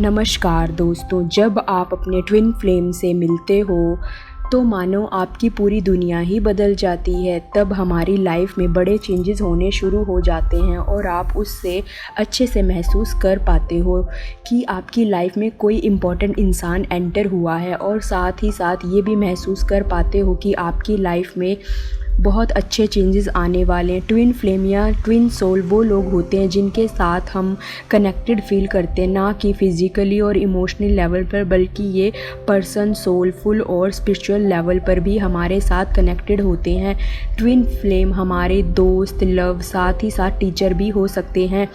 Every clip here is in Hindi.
नमस्कार दोस्तों, जब आप अपने ट्विन फ्लेम से मिलते हो तो मानो आपकी पूरी दुनिया ही बदल जाती है। तब हमारी लाइफ में बड़े चेंजेस होने शुरू हो जाते हैं और आप उससे अच्छे से महसूस कर पाते हो कि आपकी लाइफ में कोई इम्पोर्टेंट इंसान एंटर हुआ है, और साथ ही साथ ये भी महसूस कर पाते हो कि आपकी लाइफ में बहुत अच्छे चेंजेस आने वाले हैं। ट्विन फ्लेम या ट्विन सोल वो लोग होते हैं जिनके साथ हम कनेक्टेड फील करते हैं, ना कि फिज़िकली और इमोशनल लेवल पर, बल्कि ये पर्सन सोलफुल और स्पिरिचुअल लेवल पर भी हमारे साथ कनेक्टेड होते हैं। ट्विन फ्लेम हमारे दोस्त, लव, साथ ही साथ टीचर भी हो सकते हैं।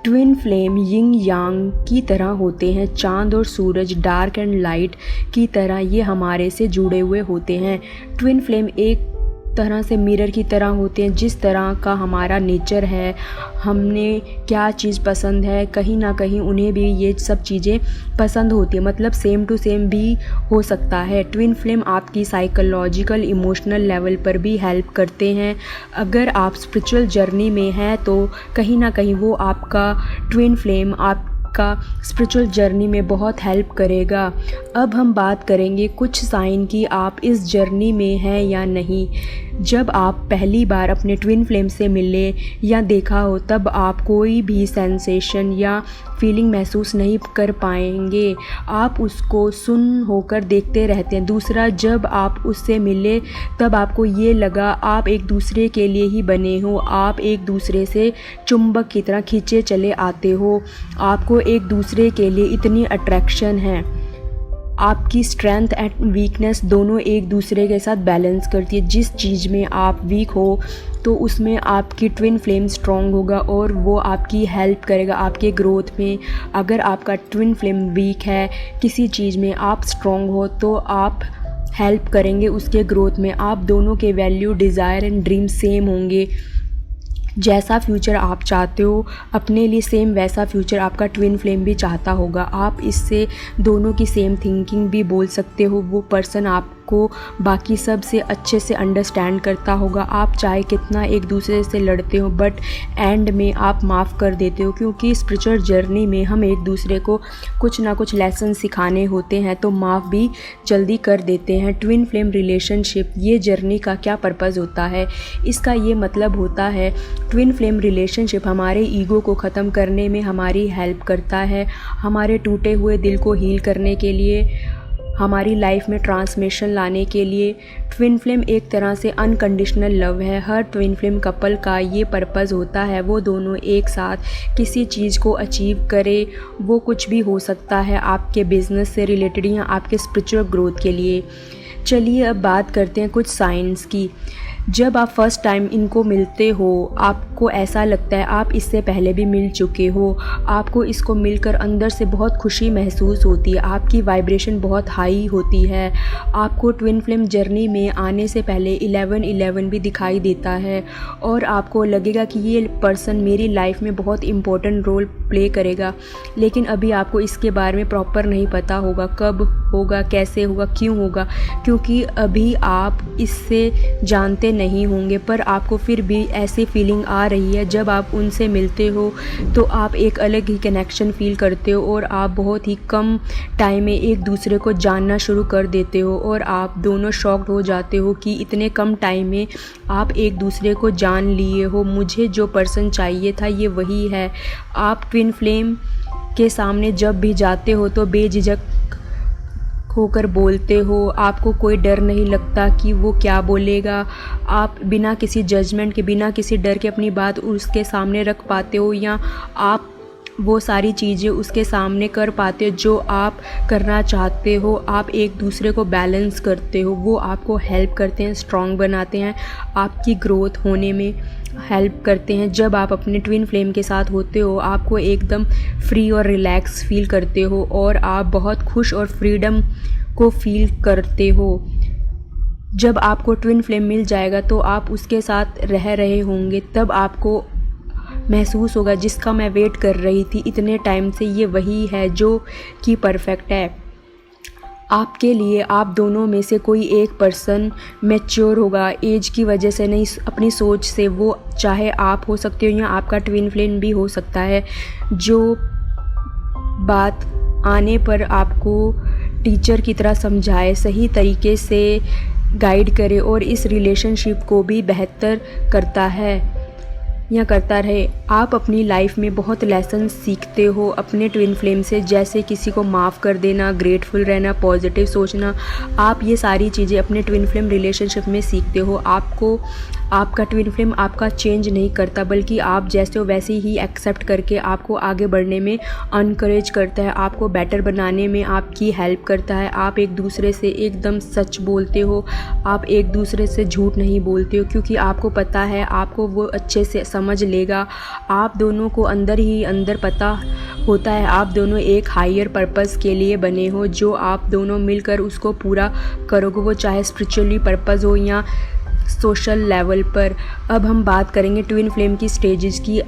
ट्विन फ्लेम यिंग यांग की तरह होते हैं, चांद और सूरज, डार्क एंड लाइट की तरह ये हमारे से जुड़े हुए होते हैं। ट्विन फ्लेम एक तरह से मिरर की तरह होते हैं। जिस तरह का हमारा नेचर है, हमने क्या चीज़ पसंद है, कहीं ना कहीं उन्हें भी ये सब चीज़ें पसंद होती है, मतलब सेम टू सेम भी हो सकता है। ट्विन फ्लेम आपकी साइकोलॉजिकल इमोशनल लेवल पर भी हेल्प करते हैं। अगर आप स्पिरिचुअल जर्नी में हैं तो कहीं ना कहीं वो आपका ट्विन फ्लेम आपका स्पिरिचुअल जर्नी में बहुत हेल्प करेगा। अब हम बात करेंगे कुछ साइन कि आप इस जर्नी में हैं या नहीं। जब आप पहली बार अपने ट्विन फ्लेम से मिले या देखा हो, तब आप कोई भी सेंसेशन या फीलिंग महसूस नहीं कर पाएंगे। आप उसको सुन होकर देखते रहते हैं। दूसरा, जब आप उससे मिले तब आपको ये लगा आप एक दूसरे के लिए ही बने हो। आप एक दूसरे से चुंबक की तरह खींचे चले आते हो। आपको एक दूसरे के लिए इतनी अट्रैक्शन है। आपकी स्ट्रेंथ एंड वीकनेस दोनों एक दूसरे के साथ बैलेंस करती है। जिस चीज़ में आप वीक हो तो उसमें आपकी ट्विन फ्लेम स्ट्रॉन्ग होगा और वो आपकी हेल्प करेगा आपके ग्रोथ में। अगर आपका ट्विन फ्लेम वीक है किसी चीज़ में, आप स्ट्रॉन्ग हो तो आप हेल्प करेंगे उसके ग्रोथ में। आप दोनों के value, desire and dream same होंगे। जैसा फ्यूचर आप चाहते हो अपने लिए, सेम वैसा फ्यूचर आपका ट्विन फ्लेम भी चाहता होगा। आप इससे दोनों की सेम थिंकिंग भी बोल सकते हो। वो पर्सन आपको बाकी सब से अच्छे से अंडरस्टैंड करता होगा। आप चाहे कितना एक दूसरे से लड़ते हो, बट एंड में आप माफ़ कर देते हो, क्योंकि स्पिरिचुअल जर्नी में हम एक दूसरे को कुछ ना कुछ लेसन सिखाने होते हैं, तो माफ़ भी जल्दी कर देते हैं। ट्विन फ्लेम रिलेशनशिप, ये जर्नी का क्या पर्पज़ होता है? इसका ये मतलब होता है ट्विन फ्लेम रिलेशनशिप हमारे ईगो को ख़त्म करने में हमारी हेल्प करता है, हमारे टूटे हुए दिल को हील करने के लिए, हमारी लाइफ में ट्रांसफॉर्मेशन लाने के लिए। ट्विन फ्लेम एक तरह से अनकंडीशनल लव है। हर ट्विन फ्लेम कपल का ये पर्पज़ होता है, वो दोनों एक साथ किसी चीज़ को अचीव करे। वो कुछ भी हो सकता है, आपके बिजनेस से रिलेटेड या आपके स्पिरिचुअल ग्रोथ के लिए। चलिए अब बात करते हैं कुछ साइंस की। जब आप फर्स्ट टाइम इनको मिलते हो, आपको ऐसा लगता है आप इससे पहले भी मिल चुके हो। आपको इसको मिलकर अंदर से बहुत खुशी महसूस होती है, आपकी वाइब्रेशन बहुत हाई होती है। आपको ट्विन फ्लेम जर्नी में आने से पहले 1111 भी दिखाई देता है और आपको लगेगा कि ये पर्सन मेरी लाइफ में बहुत इम्पोर्टेंट रोल प्ले करेगा। लेकिन अभी आपको इसके बारे में प्रॉपर नहीं पता होगा, कब होगा, कैसे होगा, क्यों होगा, क्योंकि अभी आप इससे जानते नहीं होंगे। पर आपको फिर भी ऐसी फीलिंग आ रही है। जब आप उनसे मिलते हो तो आप एक अलग ही कनेक्शन फील करते हो और आप बहुत ही कम टाइम में एक दूसरे को जानना शुरू कर देते हो और आप दोनों शॉक्ड हो जाते हो कि इतने कम टाइम में आप एक दूसरे को जान लिए हो। मुझे जो पर्सन चाहिए था ये वही है। आप ट्विन फ्लेम के सामने जब भी जाते हो तो बेझिझक होकर बोलते हो। आपको कोई डर नहीं लगता कि वो क्या बोलेगा। आप बिना किसी जजमेंट के, बिना किसी डर के अपनी बात उसके सामने रख पाते हो, या आप वो सारी चीज़ें उसके सामने कर पाते हो जो आप करना चाहते हो। आप एक दूसरे को बैलेंस करते हो। वो आपको हेल्प करते हैं, स्ट्रॉन्ग बनाते हैं, आपकी ग्रोथ होने में हेल्प करते हैं। जब आप अपने ट्विन फ्लेम के साथ होते हो आपको एकदम फ्री और रिलैक्स फील करते हो और आप बहुत खुश और फ्रीडम को फील करते हो। जब आपको ट्विन फ्लेम मिल जाएगा तो आप उसके साथ रह रहे होंगे, तब आपको महसूस होगा जिसका मैं वेट कर रही थी इतने टाइम से, ये वही है जो कि परफेक्ट है आपके लिए। आप दोनों में से कोई एक पर्सन मैच्योर होगा, एज की वजह से नहीं, अपनी सोच से। वो चाहे आप हो सकते हो या आपका ट्विन फ्लेम भी हो सकता है। जो बात आने पर आपको टीचर की तरह समझाए, सही तरीके से गाइड करे और इस रिलेशनशिप को भी बेहतर करता है या करता रहे। आप अपनी लाइफ में बहुत लेसन सीखते हो अपने ट्विन फ्लेम से, जैसे किसी को माफ़ कर देना, ग्रेटफुल रहना, पॉजिटिव सोचना। आप ये सारी चीज़ें अपने ट्विन फ्लेम रिलेशनशिप में सीखते हो। आपका ट्विन फ्लेम आपका चेंज नहीं करता, बल्कि आप जैसे हो वैसे ही एक्सेप्ट करके आपको आगे बढ़ने में अनकरेज करता है, आपको बेटर बनाने में आपकी हेल्प करता है। आप एक दूसरे से एकदम सच बोलते हो, आप एक दूसरे से झूठ नहीं बोलते हो, क्योंकि आपको पता है आपको वो अच्छे से समझ लेगा। आप दोनों को अंदर ही अंदर पता होता है आप दोनों एक हायर पर्पस के लिए बने हो, जो आप दोनों मिलकर उसको पूरा करोगे, वो चाहे स्पिरिचुअली पर्पस हो या सोशल लेवल पर। अब हम बात करेंगे ट्विन फ्लेम की स्टेजेस की।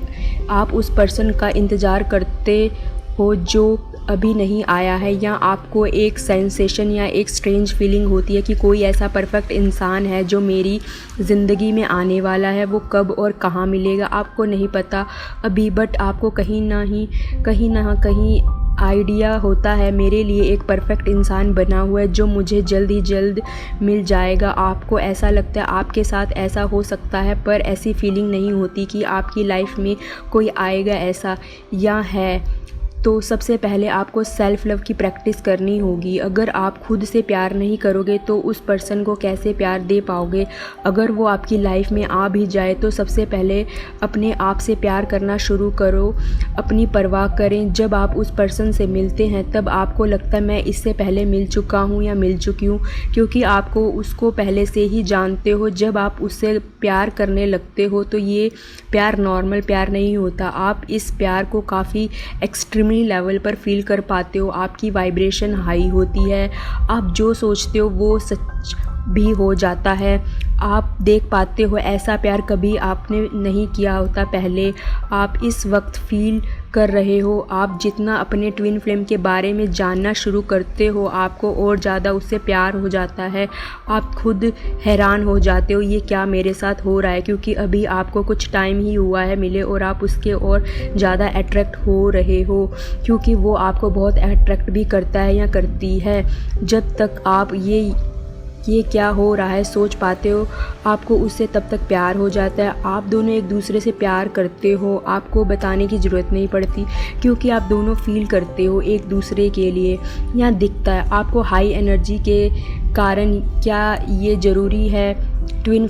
आप उस पर्सन का इंतज़ार करते हो जो अभी नहीं आया है, या आपको एक सेंसेशन या एक स्ट्रेंज फीलिंग होती है कि कोई ऐसा परफेक्ट इंसान है जो मेरी ज़िंदगी में आने वाला है। वो कब और कहाँ मिलेगा आपको नहीं पता अभी, बट आपको कहीं ना कहीं आइडिया होता है मेरे लिए एक परफेक्ट इंसान बना हुआ है जो मुझे जल्द ही जल्द मिल जाएगा। आपको ऐसा लगता है आपके साथ ऐसा हो सकता है, पर ऐसी फीलिंग नहीं होती कि आपकी लाइफ में कोई आएगा ऐसा या है। तो सबसे पहले आपको सेल्फ़ लव की प्रैक्टिस करनी होगी। अगर आप खुद से प्यार नहीं करोगे तो उस पर्सन को कैसे प्यार दे पाओगे। अगर वो आपकी लाइफ में आ भी जाए तो सबसे पहले अपने आप से प्यार करना शुरू करो, अपनी परवाह करें। जब आप उस पर्सन से मिलते हैं तब आपको लगता है मैं इससे पहले मिल चुका हूँ या मिल चुकी हूँ, क्योंकि आपको उसको पहले से ही जानते हो। जब आप उससे प्यार करने लगते हो तो ये प्यार नॉर्मल प्यार नहीं होता, आप इस प्यार को काफ़ी एक्सट्रीम लेवल पर फील कर पाते हो। आपकी वाइब्रेशन हाई होती है, आप जो सोचते हो वो सच भी हो जाता है। आप देख पाते हो ऐसा प्यार कभी आपने नहीं किया होता पहले। आप इस वक्त फील कर रहे हो। आप जितना अपने ट्विन फ्लेम के बारे में जानना शुरू करते हो आपको और ज़्यादा उससे प्यार हो जाता है। आप खुद हैरान हो जाते हो ये क्या मेरे साथ हो रहा है, क्योंकि अभी आपको कुछ टाइम ही हुआ है मिले और आप उसके और ज़्यादा अट्रैक्ट हो रहे हो, क्योंकि वो आपको बहुत अट्रैक्ट भी करता है या करती है। जब तक आप ये क्या हो रहा है सोच पाते हो आपको उससे तब तक प्यार हो जाता है। आप दोनों एक दूसरे से प्यार करते हो, आपको बताने की ज़रूरत नहीं पड़ती, क्योंकि आप दोनों फील करते हो एक दूसरे के लिए। यहाँ दिखता है आपको हाई एनर्जी के कारण। क्या ये ज़रूरी है ट्विन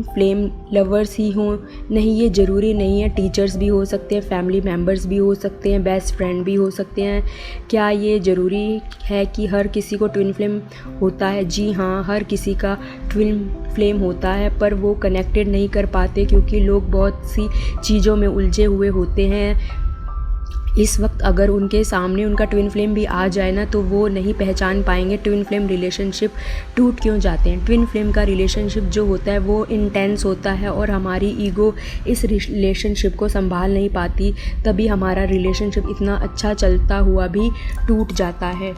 फ्लेम लवर्स ही हों? नहीं, ये ज़रूरी नहीं है। टीचर्स भी हो सकते हैं, फैमिली मेम्बर्स भी हो सकते हैं, बेस्ट फ्रेंड भी हो सकते हैं। क्या ये ज़रूरी है कि हर किसी को ट्विन फ्लेम होता है? जी हाँ, हर किसी का ट्विन फ्लेम होता है, पर वो कनेक्टेड नहीं कर पाते क्योंकि लोग बहुत सी चीज़ों में उलझे हुए होते हैं। इस वक्त अगर उनके सामने उनका ट्विन फ्लेम भी आ जाए ना तो वो नहीं पहचान पाएंगे ट्विन फ्लेम रिलेशनशिप टूट क्यों जाते हैं। ट्विन फ्लेम का रिलेशनशिप जो होता है वो इंटेंस होता है और हमारी ईगो इस रिलेशनशिप को संभाल नहीं पाती, तभी हमारा रिलेशनशिप इतना अच्छा चलता हुआ भी टूट जाता है।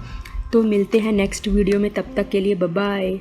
तो मिलते हैं नेक्स्ट वीडियो में, तब तक के लिए बाय बाय।